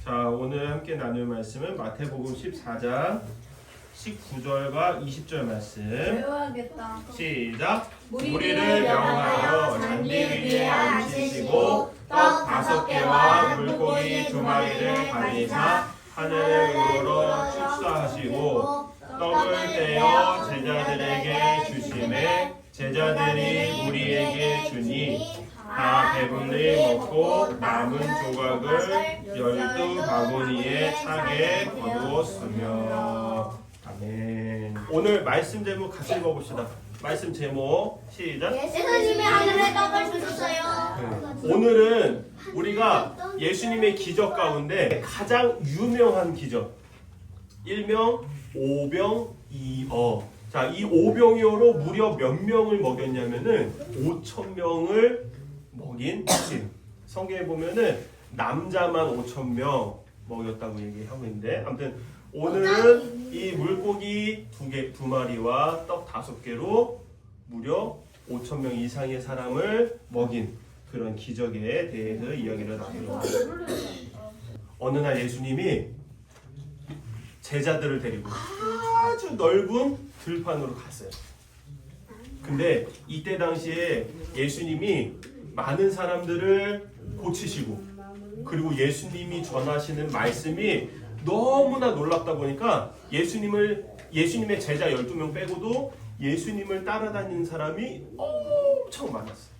자, 오늘 함께 나눌 말씀은 마태복음 14장 19절과 20절 말씀. 배워야겠다. 시작. 무리를 명하여 잔디 위에 앉히시고 떡 5개와 물고기 2마리를 가리사 하늘으로 축사하시고 떡을 떼어 제자들에게 주시매 제자들이 무리에게 주니 다 배불리 먹고 남은 조각을 12바구니에 차게 거두었으며. 아멘. 오늘 말씀 제목 같이 읽어봅시다. 말씀 제목 시작. 예수님이 하늘에 떡을 주셨어요. 오늘은 우리가 예수님의 기적 가운데 가장 유명한 기적, 일명 오병이어. 자, 이 오병이어로 무려 몇 명을 먹였냐면은 5,000명을 먹인 신. 성경에 보면은 남자만 5,000명 먹였다고 얘기하고 있는데, 아무튼 오늘은 이 물고기 2마리와 떡 5개로 무려 5,000명 이상의 사람을 먹인 그런 기적에 대해서 이야기를 나누려고 합니다. 어느 날 예수님이 제자들을 데리고 아주 넓은 들판으로 갔어요. 근데 이때 당시에 예수님이 많은 사람들을 고치시고, 그리고 예수님이 전하시는 말씀이 너무나 놀랍다 보니까 예수님의 제자 12명 빼고도 예수님을 따라다니는 사람이 엄청 많았어요.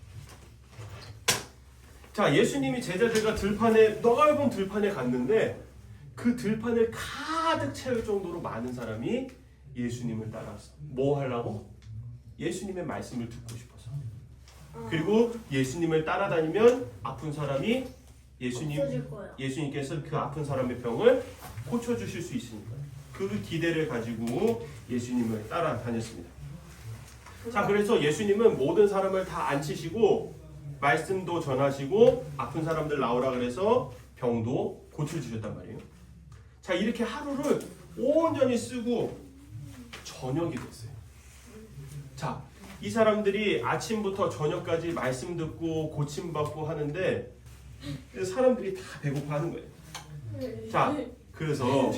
자, 예수님이 제자들과 넓은 들판에 갔는데 그 들판을 가득 채울 정도로 많은 사람이 예수님을 따라왔어요. 뭐 하려고? 예수님의 말씀을 듣고 싶어서. 그리고 예수님을 따라다니면 아픈 사람이 예수님께서 그 아픈 사람의 병을 고쳐주실 수 있으니까 그 기대를 가지고 예수님을 따라다녔습니다. 자, 그래서 예수님은 모든 사람을 다 앉히시고 말씀도 전하시고 아픈 사람들 나오라 그래서 병도 고쳐주셨단 말이에요. 자, 이렇게 하루를 온전히 쓰고 저녁이 됐어요. 자, 이 사람들이 아침부터 저녁까지 말씀 듣고 고침받고 하는데 사람들이 다 배고파하는 거예요. 자, 그래서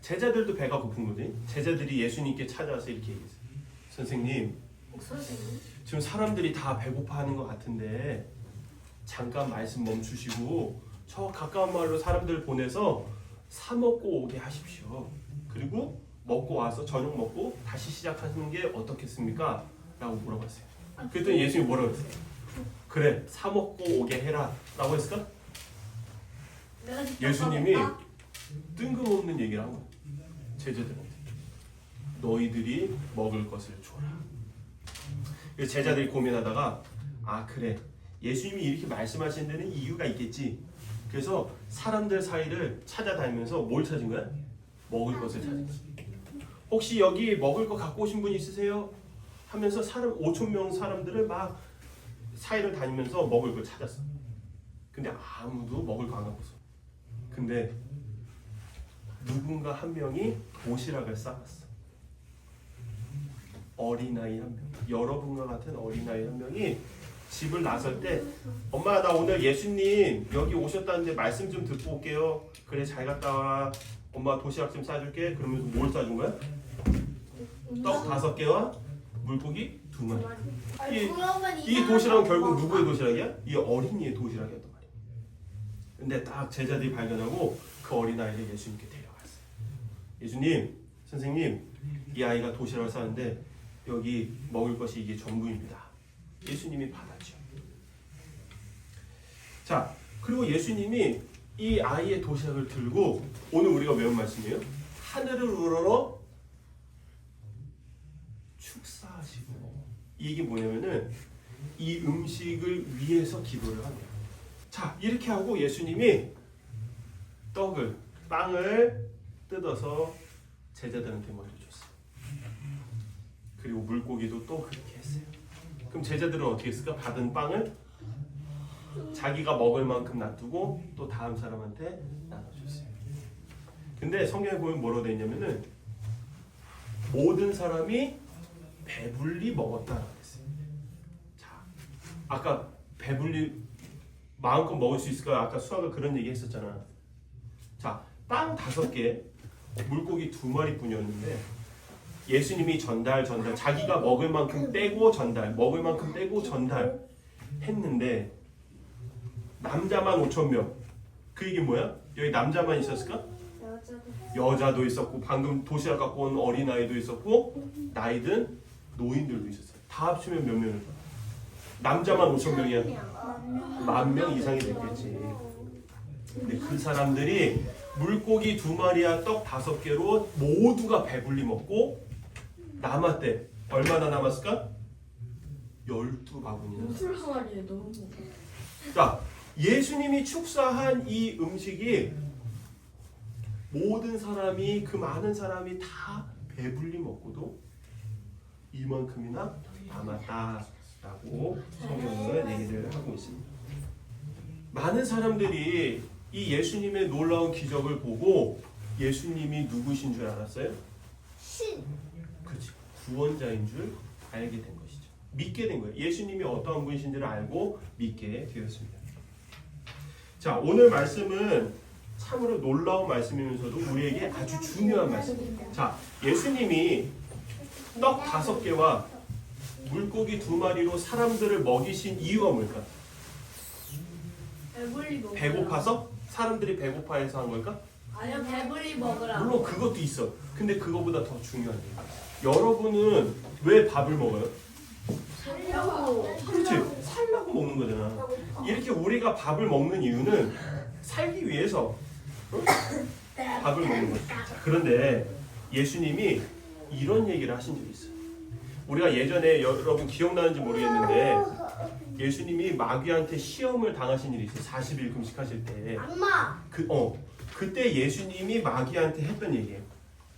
제자들도 배가 고픈 거지. 제자들이 예수님께 찾아와서 이렇게 얘기했어요. 선생님, 지금 사람들이 다 배고파하는 것 같은데 잠깐 말씀 멈추시고 저 가까운 마을로 사람들 보내서 사 먹고 오게 하십시오. 그리고 먹고 와서 저녁 먹고 다시 시작하시는 게 어떻겠습니까? 라고 물어봤어요. 그랬더니 예수님이 뭐라고 했어요? 그래, 사 먹고 오게 해라 라고 했을까? 예수님이 뜬금없는 얘기를 한 거예요. 제자들한테 너희들이 먹을 것을 줘라. 그래서 제자들이 고민하다가 그래, 예수님이 이렇게 말씀하시는 데는 이유가 있겠지. 그래서 사람들 사이를 찾아다니면서 뭘 찾은 거야? 먹을 것을 찾은 거야. 혹시 여기 먹을 거 갖고 오신 분 있으세요? 하면서 5,000명 사람들을 막 사이를 다니면서 먹을 걸 찾았어. 근데 아무도 먹을 거 안 갖고 있어. 근데 누군가 한 명이 도시락을 싸갔어. 어린아이 한 명, 여러분과 같은 어린아이 한 명이 집을 나설 때 엄마, 나 오늘 예수님 여기 오셨다는데 말씀 좀 듣고 올게요. 그래, 잘 갔다 와. 엄마 도시락 좀 싸줄게. 그러면서 뭘 싸준 거야? 떡 5개와 물고기 2마리. 이 도시락은 결국 누구의 도시락이야? 이 어린이의 도시락이었단 말이야. 근데 딱 제자들이 발견하고 그 어린아이를 예수님께 데려갔어요. 예수님, 선생님, 이 아이가 도시락을 싸는데 여기 먹을 것이 이게 전부입니다. 예수님이 받았죠. 자, 그리고 예수님이 이 아이의 도시락을 들고 오늘 우리가 배운 말씀이에요. 하늘을 우러러 축사하시고, 이게 뭐냐면은 이 음식을 위해서 기도를 하는 거예요. 자, 이렇게 하고 예수님이 빵을 뜯어서 제자들한테 먼저 줬어요. 그리고 물고기도 또 그렇게 했어요. 그럼 제자들은 어떻게 했을까? 받은 빵을 자기가 먹을 만큼 놔두고 또 다음 사람한테 나눠줬어요. 근데 성경에 보면 뭐라고 되어 있냐면은 모든 사람이 배불리 먹었다라고 했어요. 자, 아까 배불리 마음껏 먹을 수 있을까? 아까 수아가 그런 얘기 했었잖아. 자, 빵 5개, 물고기 2마리뿐이었는데 예수님이 전달 자기가 먹을 만큼 떼고 전달, 먹을 만큼 떼고 전달 했는데 남자만 5,000명. 그 얘기 뭐야? 여기 남자만 있었을까? 여자도 있었고 방금 도시락 갖고 온 어린아이도 있었고 나이든 노인들도 있었어요. 다 합치면 몇 명일까? 남자만 5,000명이야. 10,000명 이상이 됐겠지. 근데 그 사람들이 물고기 2마리와 떡 5개로 모두가 배불리 먹고 남았대. 얼마나 남았을까? 12바구니나. 술 항아리에 너무 자, 예수님이 축사한 이 음식이 모든 사람이 그 많은 사람이 다 배불리 먹고도 이만큼이나 남았다라고 성경은 얘기를 하고 있습니다. 많은 사람들이 이 예수님의 놀라운 기적을 보고 예수님이 누구신 줄 알았어요? 신. 그렇지. 구원자인 줄 알게 된 것이죠. 믿게 된 거예요. 예수님이 어떠한 분이신지를 알고 믿게 되었습니다. 자, 오늘 말씀은 참으로 놀라운 말씀이면서도 우리에게 아주 중요한 말씀입니다. 자, 예수님이 떡 5개와 물고기 2마리로 사람들을 먹이신 이유가 뭘까? 배불리 먹으라. 배고파서? 사람들이 배고파해서 한 걸까? 아니요, 배불리 먹으라. 물론 그것도 있어. 근데 그거보다 더 중요한 게 여러분은 왜 밥을 먹어요? 살려고. 그렇지. 살라고 먹는 거잖아. 이렇게 우리가 밥을 먹는 이유는 살기 위해서 밥을 먹는 거죠. 자, 그런데 예수님이 이런 얘기를 하신 적이 있어요. 우리가 예전에 여러분 기억나는지 모르겠는데 예수님이 마귀한테 시험을 당하신 일이 있어요. 40일 금식하실 때. 악마. 그때 예수님이 마귀한테 했던 얘기예요.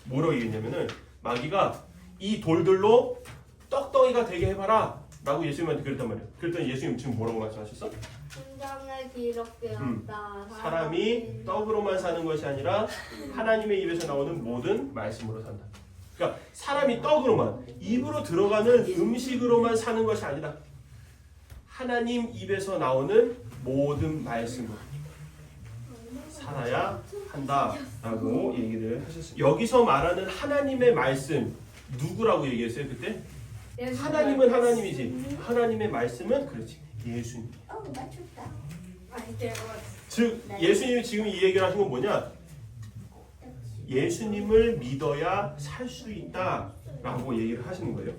뭐라고 얘기했냐면은 마귀가 이 돌들로 떡덩이가 되게 해봐라 라고 예수님한테 그랬단 말이에요. 그랬더니 예수님 지금 뭐라고 말씀하셨어? 성경에 기록되었다. 사람이 떡으로만 사는 것이 아니라 하나님의 입에서 나오는 모든 말씀으로 산다. 그러니까 사람이 떡으로만 입으로 들어가는 음식으로만 사는 것이 아니라 하나님 입에서 나오는 모든 말씀으로 살아야 한다라고 얘기를 하셨습니다. 여기서 말하는 하나님의 말씀 누구라고 얘기했어요 그때? 하나님은 하나님이지. 하나님의 말씀은 그렇지. 예수님. 맞췄다. 즉 예수님이 지금 이 얘기를 하신 건 뭐냐? 예수님을 믿어야 살 수 있다라고 얘기를 하시는 거예요.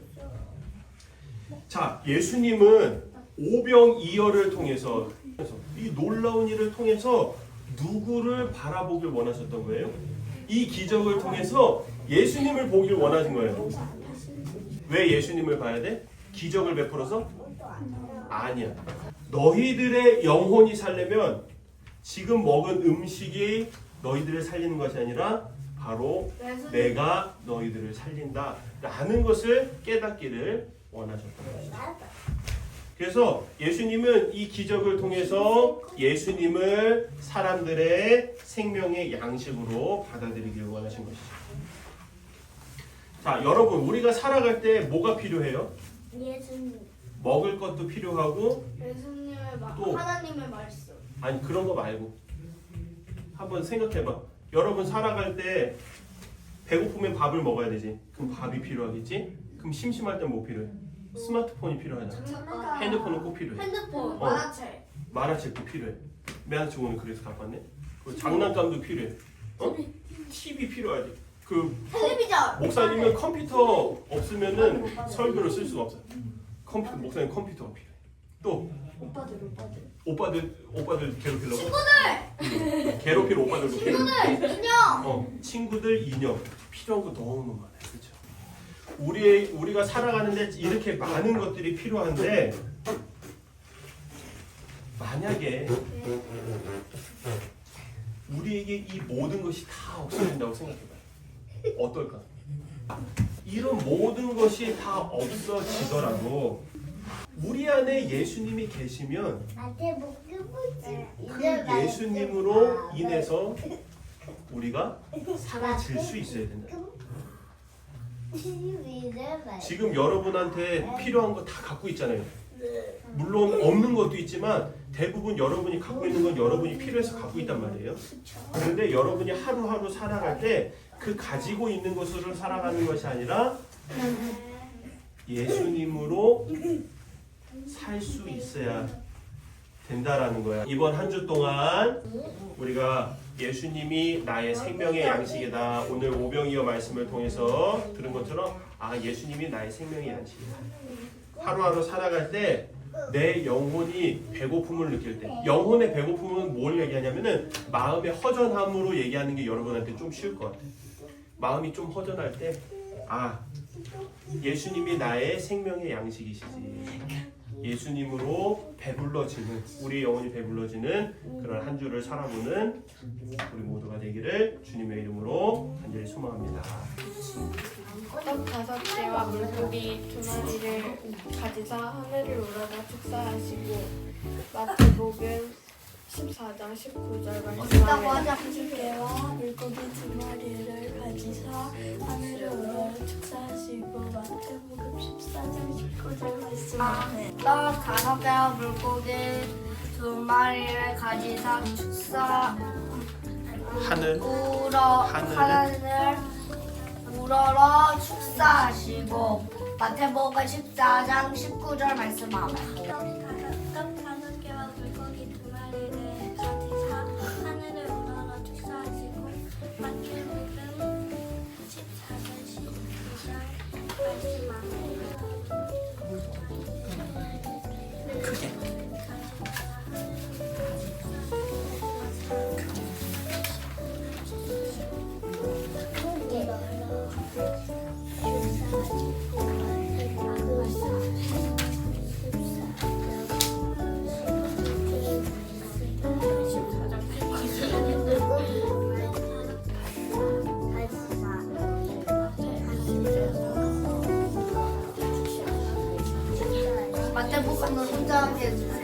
자, 예수님은 오병이어를 통해서 이 놀라운 일을 통해서 누구를 바라보길 원하셨던 거예요? 이 기적을 통해서 예수님을 보길 원하신 거예요. 왜 예수님을 봐야 돼? 기적을 베풀어서? 아니야. 너희들의 영혼이 살려면 지금 먹은 음식이 너희들을 살리는 것이 아니라 바로 내가 너희들을 살린다 라는 것을 깨닫기를 원하셨던 것이죠. 그래서 예수님은 이 기적을 통해서 예수님을 사람들의 생명의 양식으로 받아들이기를 원하신 것이죠. 자, 여러분 우리가 살아갈 때 뭐가 필요해요? 예수님. 먹을 것도 필요하고 예수님의 또 하나님의 말씀. 아니 그런 거 말고 한번 생각해봐. 여러분 살아갈 때 배고프면 밥을 먹어야 되지. 그럼 밥이 필요하겠지? 그럼 심심할 때 뭐 필요해? 스마트폰이 필요하잖아. 핸드폰은 꼭 필요해. 핸드폰, 만화책. 만화책도 필요해. 만화책 오늘 그래서 갖고 왔네. 그리고 장난감도 필요해. TV 필요하지. 그 텔레비전. 목사님은 컴퓨터 없으면은 설교를 쓸 수가 없어. 목사님 컴퓨터가 필요해. 또 오빠들 괴롭히려고. 친구들. 괴롭힐 오빠들도 필요해. 친구들. 인형. 친구들 인형 필요한 거 너무 많아요. 그렇죠? 우리가 살아가는데 이렇게 많은 것들이 필요한데 만약에 우리에게 이 모든 것이 다 없어진다고 생각해봐요. 어떨까? 이런 모든 것이 다 없어지더라도 우리 안에 예수님이 계시면 그 예수님으로 인해서 우리가 사라질 수 있어야 된다. 지금 여러분한테 필요한 거 다 갖고 있잖아요. 물론 없는 것도 있지만 대부분 여러분이 갖고 있는 건 여러분이 필요해서 갖고 있단 말이에요. 그런데 여러분이 하루하루 살아갈 때 그 가지고 있는 것으로 살아가는 것이 아니라 예수님으로 살 수 있어야 된다라는 거야. 이번 한 주 동안 우리가 예수님이 나의 생명의 양식이다. 오늘 오병이어 말씀을 통해서 들은 것처럼 아 예수님이 나의 생명의 양식이다. 하루하루 살아갈 때 내 영혼이 배고픔을 느낄 때 영혼의 배고픔은 뭘 얘기하냐면은 마음의 허전함으로 얘기하는 게 여러분한테 좀 쉬울 것 같아요. 마음이 좀 허전할 때 아 예수님이 나의 생명의 양식이시지. 예수님으로 배불러지는 우리 영혼이 배불러지는 그런 한 주를 살아보는 우리 모두가 되기를 주님의 이름으로 간절히 소망합니다. 떡 5개와 물고기 2마리를 가지사 하늘을 우러러 축사하시고 마태복음 14장 19절 어디다고 말씀하며 하자. 10개와 물고기 2마리를 가지사 하늘을 우러러 축사하시고 마태복음 14장 19절 말씀하세요. 떡 5개와 물고기 2마리를 가지사 축사 하늘 하늘을 우러러 축사하시고 마태복음 14장 19절 말씀하며 떡 5개와 물고기 2마리를 가지사 하늘을 우러러 축사하시고 마태복음 14장 19절 말씀하세요. 마태복음을 혼자 하게 해주세요.